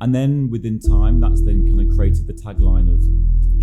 And then within time, that's then kind of created the tagline of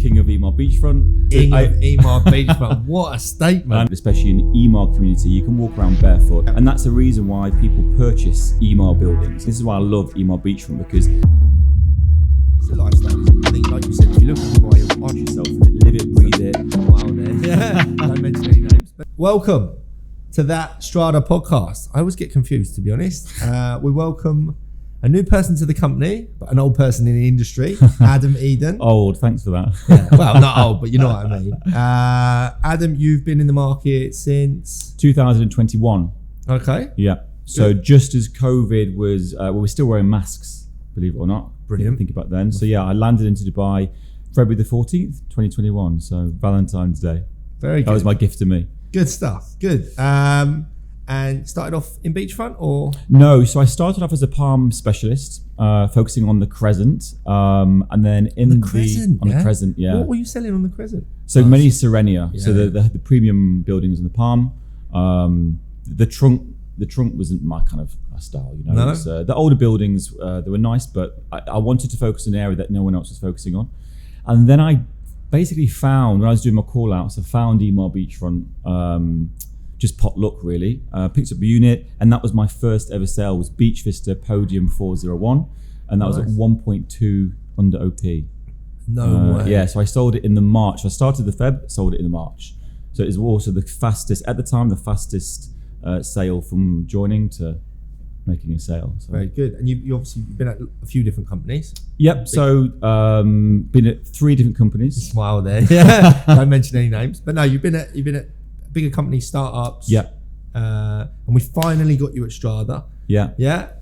King of Emaar Beachfront. King of Emaar Beachfront. What a statement. And especially in the Emaar community, you can walk around barefoot. And that's the reason why people purchase Emaar buildings. This is why I love Emaar Beachfront, because it's a lifestyle, isn't it? I think, like you said, if you look at Dubai, you'll find yourself in it, live it, breathe it. Wow, there. Yeah. Don't mention any names. But welcome to that Strada podcast. I always get confused, to be honest. We welcome a new person to the company, but an old person in the industry, Adam Eden. Old, thanks for that. Yeah, well, not old, but you know what I mean. Adam, you've been in the market since 2021. Okay. Yeah. So just as COVID was, we're still wearing masks, believe it or not. Brilliant. Think about then. So yeah, I landed into Dubai February the 14th, 2021. So Valentine's Day. Very good. That was my gift to me. Good stuff. Good. And started off in beachfront or? No, so I started off as a Palm specialist, focusing on the Crescent, and then the Crescent, yeah. What were you selling on the Crescent? So many Serenia, Yeah. so the premium buildings on the Palm. The trunk wasn't my kind of style, you know. No. It was, the older buildings, they were nice, but I wanted to focus on an area that no one else was focusing on. And then I basically found, when I was doing my call outs, I found Emaar Beachfront, just pot luck really. Picked up a unit, and that was my first ever sale, was Beach Vista Podium 401, and that was at 1.2 under OP. No way. Yeah, so I sold it in the March. I started the Feb, sold it in the March. So it was also the fastest, at the time, the fastest sale from joining to making a sale. So. Very good. And you obviously been at a few different companies. Yep. So been at 3 different companies. Smile there. Yeah. Don't mention any names. But no, you've been at bigger companies, startups. Yeah. And we finally got you at Strada. Yeah. Yeah.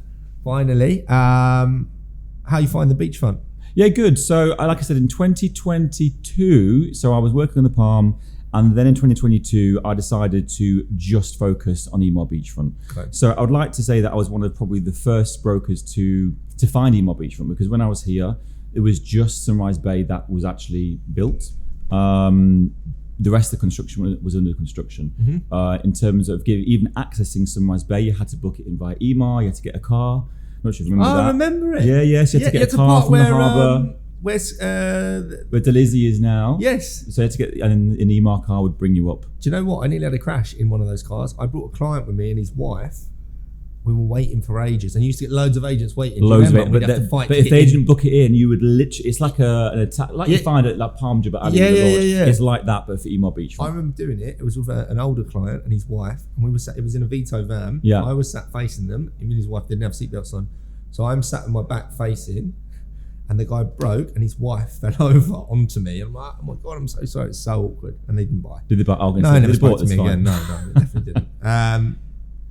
Finally. How you find the beachfront? Yeah, good. So like I said, in 2022, so I was working on the Palm, and then in 2022, I decided to just focus on Emaar Beachfront. Okay. So I would like to say that I was one of probably the first brokers to find Emaar Beachfront, because when I was here, it was just Sunrise Bay that was actually built. The rest of the construction was under construction. Mm-hmm. In terms of even accessing Sunrise Bay, you had to book it in via Emaar, you had to get a car. I'm not sure if you remember that. I remember it. Yeah, so you had to get a car from the harbour. Where's Where Delizzi is now. Yes. So you had to get, and an Emaar car would bring you up. Do you know what? I nearly had a crash in one of those cars. I brought a client with me and his wife. We were waiting for ages, and you used to get loads of agents waiting. Loads of it, but if they in. didn't book it in, you would literally. It's like an attack, like you find at like Palm Jumeirah. Yeah. It's like that, but for Emaar Beachfront. I remember doing it. It was with an older client and his wife, and we were sat. It was in a Vito van. Yeah. I was sat facing them. Him and his wife didn't have seatbelts on, so I'm sat with my back facing. And the guy broke, and his wife fell over onto me. And I'm like, oh my God, I'm so sorry. It's so awkward. And they didn't buy. Did they buy? No, they never spoke to me again. No, they definitely didn't.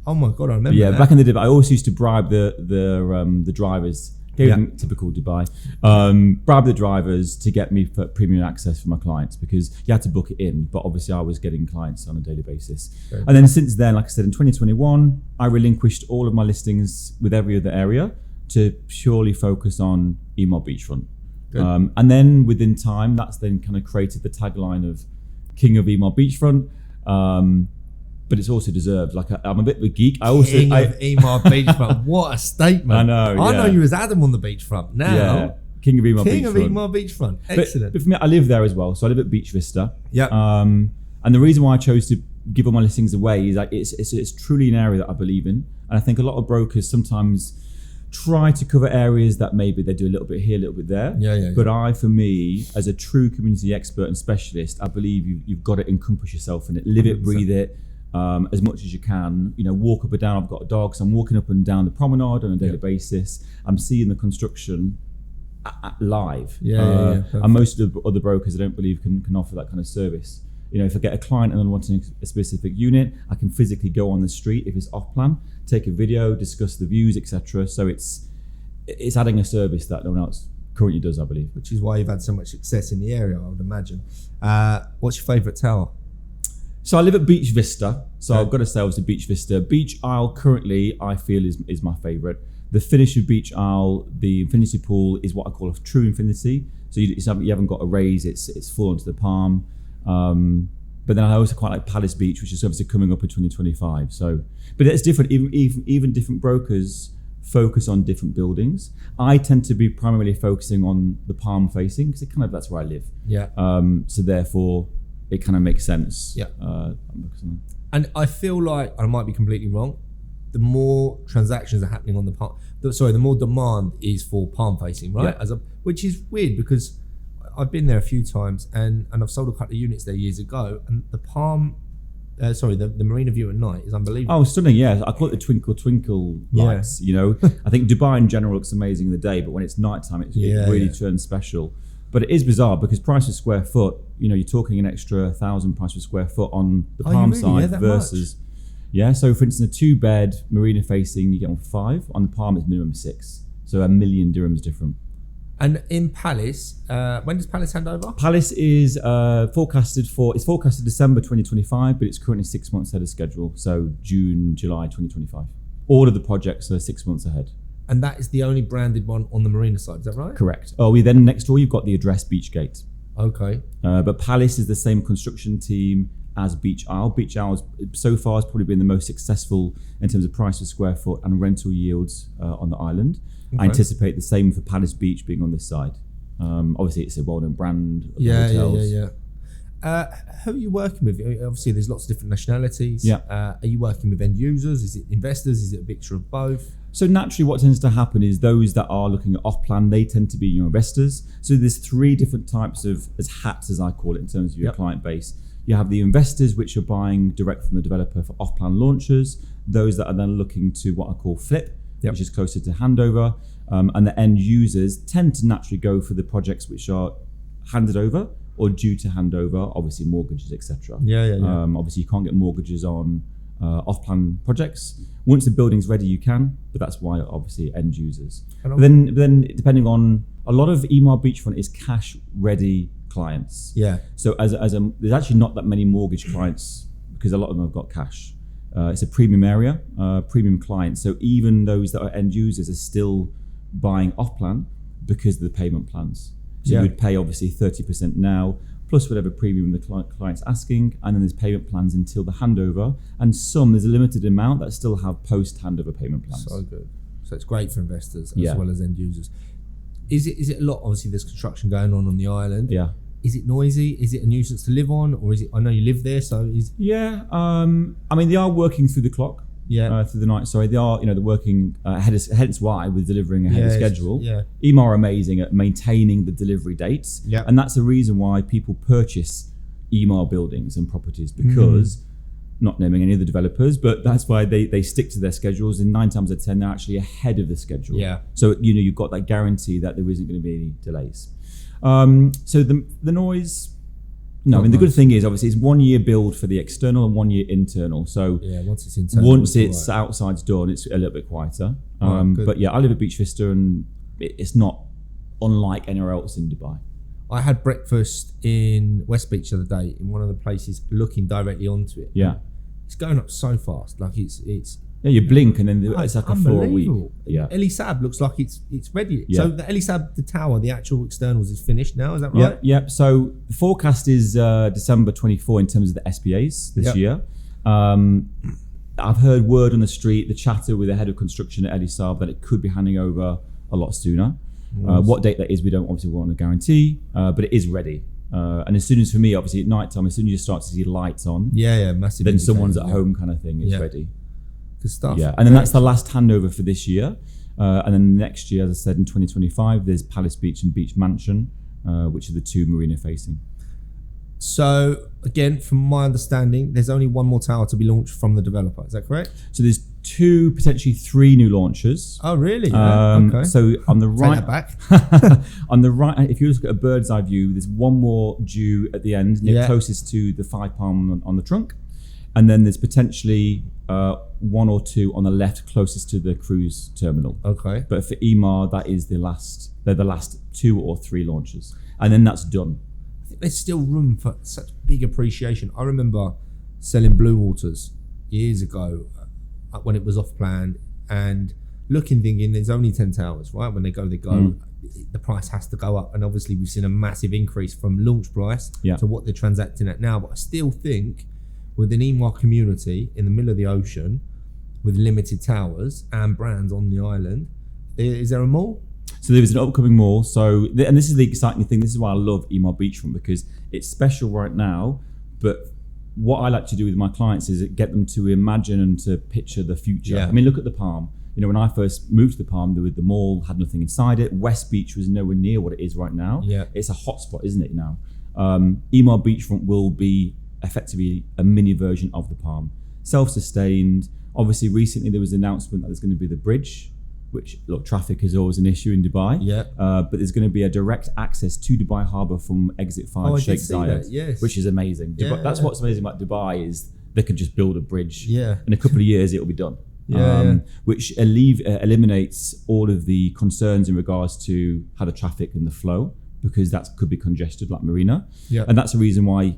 Oh my God, I remember that. Back in the day, I always used to bribe the drivers. Gave them typical Dubai. Bribe the drivers to get me for premium access for my clients, because you had to book it in. But obviously, I was getting clients on a daily basis. Okay. And then since then, like I said, in 2021, I relinquished all of my listings with every other area to purely focus on Emaar Beachfront. And then within time, that's then kind of created the tagline of King of Emaar Beachfront. But it's also deserved. Like I'm a bit of a geek. King of Emaar Beachfront. What a statement! I know. I know you as Adam on the beachfront now. King of Emaar Beachfront. King of Emaar Beachfront. Excellent. But for me, I live there as well. So I live at Beach Vista. Yeah. And the reason why I chose to give all my listings away is like it's truly an area that I believe in, and I think a lot of brokers sometimes try to cover areas that maybe they do a little bit here, a little bit there. Yeah. But for me, as a true community expert and specialist, I believe you've got to encompass yourself in it, live 100%. It, breathe it, as much as you can. You know, walk up and down. I've got a dog, so I'm walking up and down the promenade on a daily basis. I'm seeing the construction live. And most of the other brokers, I don't believe can offer that kind of service. You know, if I get a client and I'm wanting a specific unit, I can physically go on the street if it's off plan, take a video, discuss the views, etc. So it's adding a service that no one else currently does, I believe. Which is why you've had so much success in the area, I would imagine. What's your favourite tower? So I live at Beach Vista. So I've got to say, obviously, Beach Vista. Beach Isle currently, I feel, is my favourite. The finish of Beach Isle, the infinity pool, is what I call a true infinity. So you haven't got a raise; it's full onto the Palm. But then I also quite like Palace Beach, which is obviously coming up in 2025. So, but it's different. Even different brokers focus on different buildings. I tend to be primarily focusing on the Palm facing because that's where I live. Yeah. So therefore, it kind of makes sense. Yeah. And I feel like, I might be completely wrong, the more transactions are happening on the more demand is for Palm facing, right? Yeah. Which is weird because I've been there a few times and I've sold a couple of units there years ago, and the Palm, the marina view at night is unbelievable. Oh, stunning! Yeah, I call it the twinkle twinkle lights. You know, I think Dubai in general looks amazing in the day, but when it's nighttime, it really turns special. But it is bizarre because price per square foot, you're talking an extra £1,000 price per square foot on the Palm side versus. Much? Yeah, so for instance, a 2-bed marina facing, you get on 5. On the Palm, it's minimum 6. So £1 million dirhams different. And in Palace, when does Palace hand over? Palace is forecasted December 2025, but it's currently 6 months ahead of schedule. So June, July 2025. All of the projects are 6 months ahead. And that is the only branded one on the marina side, is that right? Correct. Then next door, you've got the address Beachgate. Okay. But Palace is the same construction team as Beach Isle. Beach Isle so far has probably been the most successful in terms of price per square foot and rental yields on the island. Okay. I anticipate the same for Palace Beach being on this side. Obviously, it's a well-known brand of hotels. Who are you working with? Obviously, there's lots of different nationalities. Yeah. Are you working with end users? Is it investors? Is it a mixture of both? So naturally, what tends to happen is those that are looking at off-plan, they tend to be your investors. So there's 3 different types of hats, as I call it, in terms of your client base. You have the investors, which are buying direct from the developer for off-plan launches. Those that are then looking to what I call flip, which is closer to handover. And the end users tend to naturally go for the projects which are handed over or due to handover, obviously mortgages, etc. Obviously, you can't get mortgages on off-plan projects. Once the building's ready, you can, but that's why obviously end users. But then depending on, a lot of Emaar Beachfront is cash-ready clients. Yeah. So there's actually not that many mortgage clients because a lot of them have got cash. It's a premium area, premium clients. So even those that are end users are still buying off-plan because of the payment plans. So you would pay obviously 30% now, plus whatever premium the client's asking, and then there's payment plans until the handover, and there's a limited amount that still have post-handover payment plans. So good. So it's great for investors as well as end users. Is it a lot? Obviously, there's construction going on the island. Yeah. Is it noisy? Is it a nuisance to live on, or is it? I know you live there, so is. Yeah. I mean, they are working through the clock. Yeah. Through the night. Sorry, they are. They're working hence why we're delivering ahead of schedule. Yeah. Emaar are amazing at maintaining the delivery dates. Yeah. And that's the reason why people purchase Emaar buildings and properties because. Not naming any of the developers, but that's why they stick to their schedules. And 9 times out of 10, they're actually ahead of the schedule. Yeah. So you've got that guarantee that there isn't going to be any delays. So the noise. No, I mean the good thing is obviously it's 1 year build for the external and 1 year internal. So once it's internal, outside's done, it's a little bit quieter. But I live at Beach Vista, and it's not unlike anywhere else in Dubai. I had breakfast in West Beach the other day in one of the places looking directly onto it. Yeah. It's going up so fast. Like it's you blink and then it's like a 4 week. Yeah. Elisab looks like it's ready. Yeah. So the Elisab, the tower, the actual externals is finished now, is that right? Yeah. So the forecast is December 24 in terms of the SPAs this year. I've heard word on the street, the chatter with the head of construction at Elisab that it could be handing over a lot sooner. What date that is, we don't obviously want to guarantee, but it is ready. And as soon as, for me, obviously at night time, as soon as you start to see lights on, massive. Then someone's at home kind of thing is ready. Good stuff. Yeah, and then that's the last handover for this year. And then next year, as I said, in 2025, there's Palace Beach and Beach Mansion, which are the 2 marina facing. So again, from my understanding, there's only one more tower to be launched from the developer. Is that correct? So there's 2, potentially 3 new launches. Oh, really? Okay. So on the right, take that back. on the right, if you look at a bird's eye view, there's one more due at the end, closest to the 5 palm on the trunk, and then there's potentially 1 or 2 on the left, closest to the cruise terminal. Okay. But for Emaar, that is the last. They're the last 2 or 3 launches, and then that's done. I think there's still room for such big appreciation. I remember selling Blue Waters years ago when it was off plan and thinking there's only 10 towers, right? When they go, the price has to go up. And obviously we've seen a massive increase from launch price to what they're transacting at now. But I still think with an Emaar community in the middle of the ocean, with limited towers and brands on the island. Is there a mall? So there is an upcoming mall. And this is the exciting thing. This is why I love Emaar Beachfront, because it's special right now. But what I like to do with my clients is get them to imagine and to picture the future. Yeah. I mean, look at the Palm. When I first moved to the Palm, the mall had nothing inside it. West Beach was nowhere near what it is right now. Yeah. It's a hotspot, isn't it now? Emaar Beachfront will be effectively a mini version of the Palm. Self-sustained. Obviously, recently there was an announcement that there's going to be the bridge, which, look, traffic is always an issue in Dubai. Yeah. But there's going to be a direct access to Dubai Harbour from Exit 5 Sheikh Zayed, yes. which is amazing. Yeah. That's what's amazing about Dubai is they could just build a bridge. Yeah. In a couple of years, it'll be done. Which eliminates all of the concerns in regards to how the traffic and the flow, because that could be congested like Marina. Yeah. And that's the reason why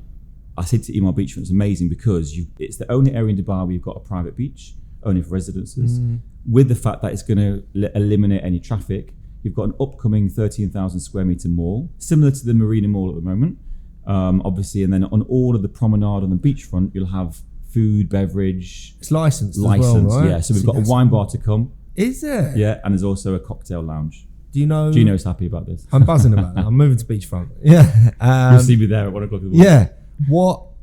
I said to Emaar Beachfront, it's amazing, because it's the only area in Dubai where you've got a private beach, only for residences. With the fact that it's going to eliminate any traffic, you've got an upcoming 13,000 square meter mall, similar to the Marina Mall at the moment, obviously. And then on all of the promenade on the beachfront, you'll have food, beverage. It's licensed as well, right? Yeah. So we've got a wine bar to come. Is there? Yeah, and there's also a cocktail lounge. Do you know? Gino's happy about this. I'm buzzing about that. I'm moving to beachfront. Yeah. You'll see me there at 1 o'clock in the morning. Yeah.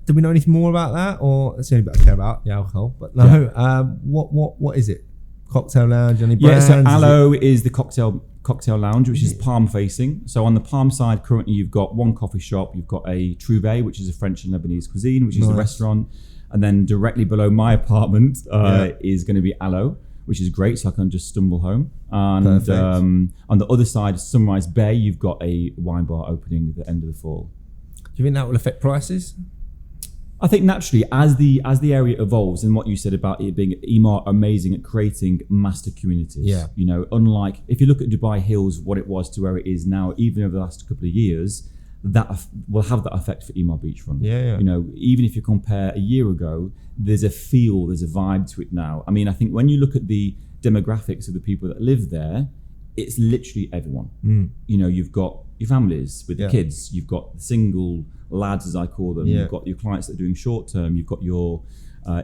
Do we know anything more about that, or that's the only bit I care about, the alcohol? But no. Yeah. What is it? Cocktail lounge? Any Yeah. brands? So Aloe is the cocktail lounge, which is Palm facing. So on the Palm side, currently you've got one coffee shop. You've got a Trouvé, which is a French and Lebanese cuisine, which is a restaurant. And then directly below my apartment is going to be Aloe, which is great, so I can just stumble home. And on the other side, Sunrise Bay, you've got a wine bar opening at the end of the fall. Do you think that will affect prices? I think naturally, as the area evolves, and what you said about it being Emaar amazing at creating master communities. Yeah. Unlike if you look at Dubai Hills, what it was to where it is now, even over the last couple of years, that will have that effect for Emaar Beachfront. Yeah. Even if you compare a year ago, there's a feel, there's a vibe to it now. I mean, I think when you look at the demographics of the people that live there, it's literally everyone. You've got your families with the kids, you've got the single lads, as I call them, you've got your clients that are doing short term, you've got your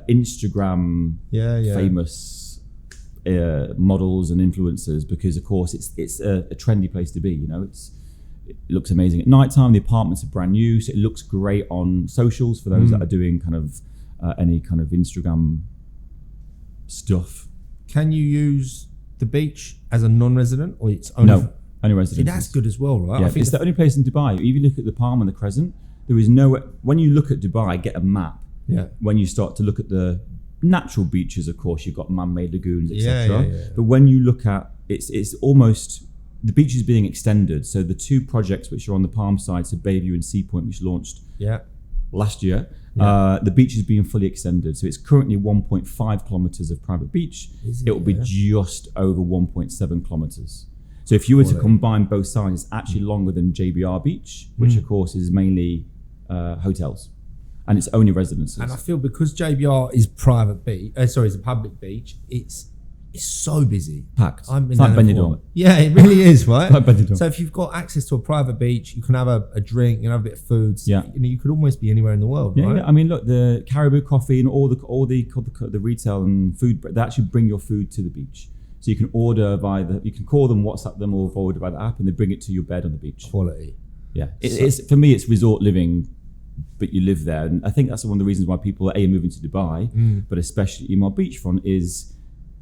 Instagram famous models and influencers, because of course it's a trendy place to be. It looks amazing at night time. The apartments are brand new, so it looks great on socials for those that are doing kind of any kind of Instagram stuff. Can you use the beach as a non-resident, or it's only only residents? See, that's good as well, right? Yeah, it's the only place in Dubai. If you look at the Palm and the Crescent, there is nowhere. When you look at Dubai, get a map. Yeah. When you start to look at the natural beaches, of course, you've got man-made lagoons, etc. Yeah. But when you look at it's almost the beach is being extended. So the two projects which are on the Palm side, so Bayview and Sea Point, which launched last year, the beach is being fully extended. So it's currently 1.5 kilometers of private beach. It will be just over 1.7 kilometers. So if you were to combine both sides, it's actually longer than JBR Beach, which of course is mainly hotels, and it's only residences. And I feel because JBR is private beach, it's a public beach, it's so busy. Packed. It's like Benidorm. Yeah, it really is, right? Like Benidorm. So if you've got access to a private beach, you can have a drink, you can have a bit of food. So Yeah. you could almost be anywhere in the world, right? Yeah. I mean, look, the Caribou Coffee and all the retail and food, they actually bring your food to the beach. So you can order you can call them, WhatsApp them, or order by the app, and they bring it to your bed on the beach. Quality. Yeah. It's for me, it's resort living, but you live there. And I think that's one of the reasons why people are moving to Dubai, but especially Emaar Beachfront is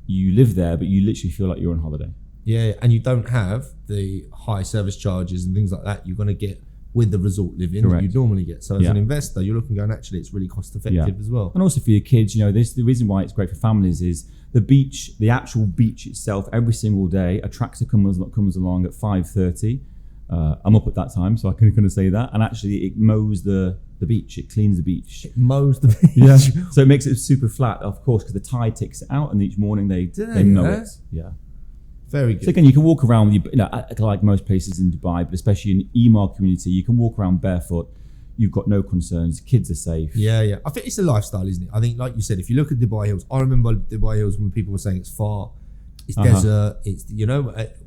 you live there, but you literally feel like you're on holiday. Yeah, and you don't have the high service charges and things like that you're going to get with the resort living that you normally get. So as an investor, you're looking going, actually, it's really cost effective as well. And also for your kids, the reason why it's great for families is the beach, the actual beach itself, every single day, a tractor comes along at 5:30. I'm up at that time, so I can kind of say that. And actually, it mows the beach. It cleans the beach. It mows the beach. Yeah. So it makes it super flat, of course, because the tide takes it out, and each morning they mow it. Yeah. Very good. So again, you can walk around, like most places in Dubai, but especially in Emaar community, you can walk around barefoot. You've got no concerns. Kids are safe. Yeah. I think it's a lifestyle, isn't it? I think, like you said, if you look at Dubai Hills, I remember Dubai Hills when people were saying it's far, it's desert, it's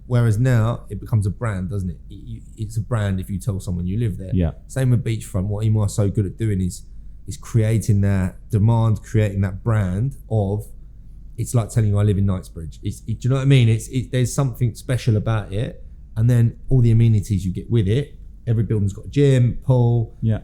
whereas now it becomes a brand, doesn't it? It's a brand if you tell someone you live there. Yeah. Same with Beachfront. What Emaar is so good at doing is creating that demand, creating that brand of it's like telling you I live in Knightsbridge. Do you know what I mean? There's something special about it, and then all the amenities you get with it. Every building's got a gym, pool. Yeah.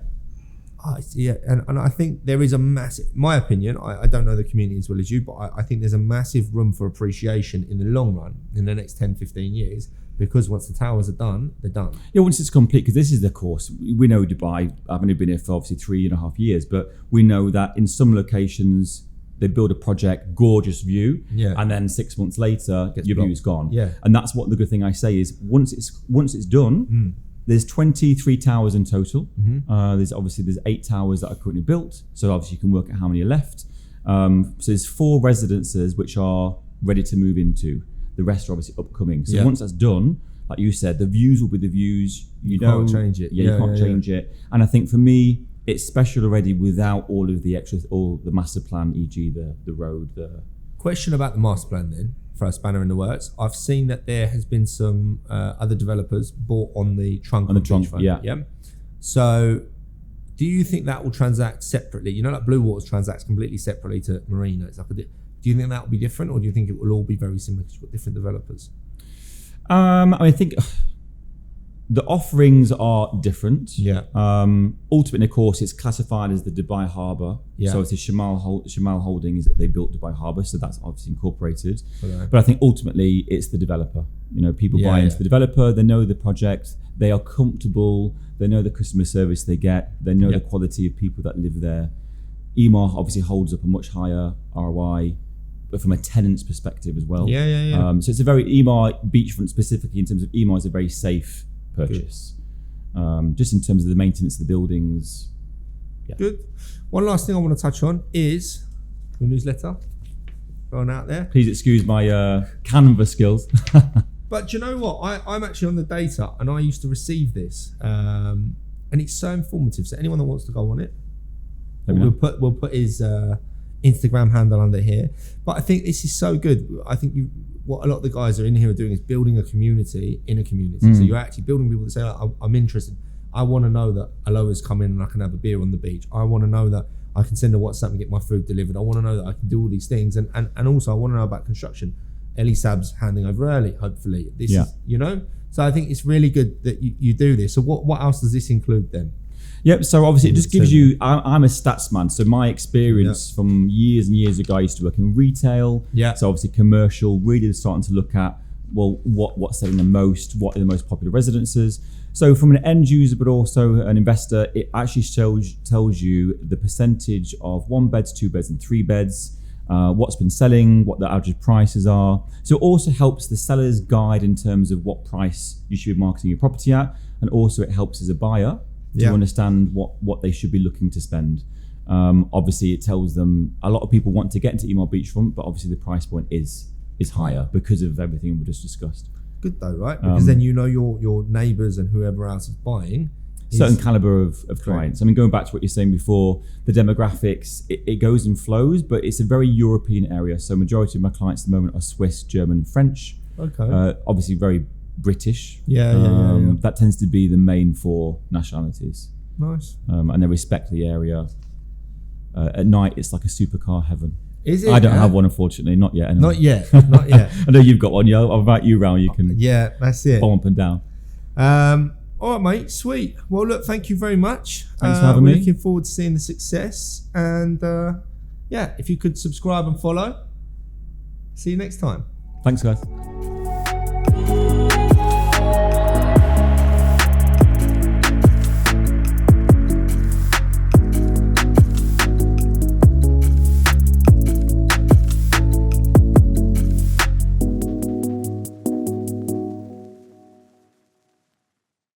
And I think there is a massive, my opinion, I don't know the community as well as you, but I think there's a massive room for appreciation in the long run, in the next 10, 15 years, because once the towers are done, they're done. Yeah, once it's complete, because this is the course. We know Dubai, I've only been here for obviously 3.5 years, but we know that in some locations, they build a project, gorgeous view, and then 6 months later, your view's gone. Yeah. And that's what the good thing I say is, once it's done, there's 23 towers in total. There's 8 towers that are currently built. So obviously you can work out how many are left. So there's 4 residences which are ready to move into. The rest are obviously upcoming. So once that's done, like you said, the views will be the views. You can't change it. Yeah, you can't change it. And I think for me, it's special already without all of the extras, all the master plan, e.g. the road. Question about the master plan then. Throw a spanner in the works. I've seen that there has been some other developers bought on the trunk. Yeah. So, do you think that will transact separately? You know, like Blue Waters transacts completely separately to Marina. It's like do you think that will be different, or do you think it will all be very similar because you've got different developers? I think the offerings are different. Yeah. Ultimately, of course, it's classified as the Dubai Harbour. Yeah. So it's the Shamal Holdings that they built Dubai Harbour. So that's obviously incorporated. Okay. But I think ultimately it's the developer. You know, people buy into the developer. They know the project. They are comfortable. They know the customer service they get. They know the quality of people that live there. Emaar obviously holds up a much higher ROI, but from a tenant's perspective as well. So it's a very Emaar Beachfront specifically in terms of Emaar is a very safe purchase. Just in terms of the maintenance of the buildings. Yeah. Good. One last thing I want to touch on is your newsletter going out there. Please excuse my Canva skills. But do you know what? I'm actually on the data, and I used to receive this, and it's so informative. So anyone that wants to go on it, we'll put his Instagram handle under here. But I think this is so good. I think what a lot of the guys are in here are doing is building a community in a community. So you're actually building people that say, I'm interested. I want to know that Aloha's come in and I can have a beer on the beach. I want to know that I can send a WhatsApp and get my food delivered. I want to know that I can do all these things. And also I want to know about construction. Ellie Sab's handing over early, hopefully. This is, you know? So I think it's really good that you do this. So what else does this include then? Yep. So obviously it just gives you, I'm a stats man. So my experience from years and years ago, I used to work in retail. Yeah. So obviously commercial, really starting to look at, well, what's selling the most, what are the most popular residences. So from an end user, but also an investor, it actually tells you the percentage of 1 beds, 2 beds and 3 beds, what's been selling, what the average prices are. So it also helps the seller's guide in terms of what price you should be marketing your property at. And also it helps as a buyer to understand what they should be looking to spend. Obviously it tells them a lot of people want to get into Emaar Beachfront, but obviously the price point is higher because of everything we just discussed. Good though, right? Because then you know your neighbours and whoever else is buying. Certain caliber of clients. I mean, going back to what you're saying before, the demographics, it goes in flows, but it's a very European area. So majority of my clients at the moment are Swiss, German and French. Okay. Obviously very British. That tends to be the main 4 nationalities. Nice. And they respect the area. At night, it's like a supercar heaven. Is it? I don't have one, unfortunately. Not yet. Anyway. Not yet. Not yet. I know you've got one. Yeah, I'll invite you round. You can. Yeah, that's it. Bomb up and down. All right, mate. Sweet. Well, look, thank you very much. Thanks for having me. We're looking forward to seeing the success. And if you could subscribe and follow. See you next time. Thanks, guys.